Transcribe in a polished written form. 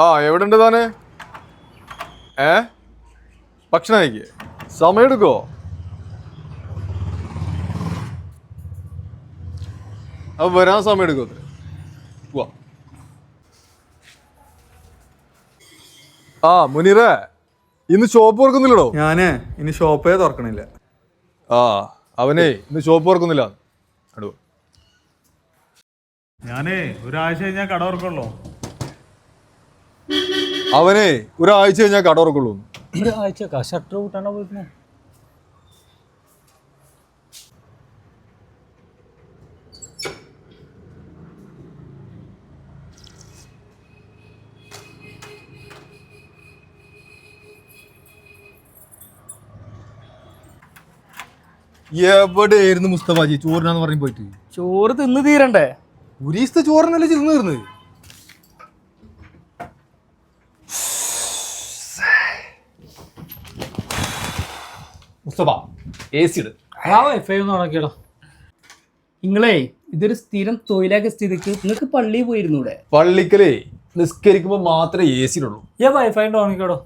ആ എവിടെ ഉണ്ട് താന്? ഭക്ഷണം കഴിക്കേ? സമയം എടുക്കോ? അത് വരാൻ സമയം എടുക്കോ? പോവാ. ആ മുനീറേ, ഇന്ന് ഷോപ്പ് തുറക്കുന്നില്ലടോ? ഞാനേ ഇനി ഷോപ്പേ തുറക്കണില്ല. ആ അവനേ ഇന്ന് ഷോപ്പ് തുറക്കുന്നില്ല. അടു ഞാനേ ഒരാഴ്ച കഴിഞ്ഞാൽ കട തുറക്കുള്ളൂ. അവനേ ഒരാഴ്ച കഴിഞ്ഞാൽ കട തുറക്കുള്ളൂ. ഒരാഴ്ച ഷട്ടർ കൂട്ടാണോ പോയിരുന്നേ? എവിടെയായിരുന്നു മുസ്തഫാജി ചോറിനാന്ന് പറഞ്ഞു പോയിട്ട്? ചോറ് തിന്ന് തീരണ്ടേ? ഒരു ദിവസത്തെ ചോറിനല്ലേ തിന്നു തീർന്നത്? മുസ്തഫ AC ഇട്. ആ വൈഫൈ ഒന്ന് ഉണക്കിയടോ. നിങ്ങളേ ഇതൊരു സ്ഥിരം തൊഴിലാക്കിയ സ്ഥിതിക്ക് നിങ്ങൾക്ക് പള്ളിയിൽ പോയിരുന്നൂടെ? പള്ളിക്കലേ നിസ്കരിക്കുമ്പോ മാത്രമേ AC ഇടുള്ളൂ. വൈഫൈ ഉണക്കിയടോ.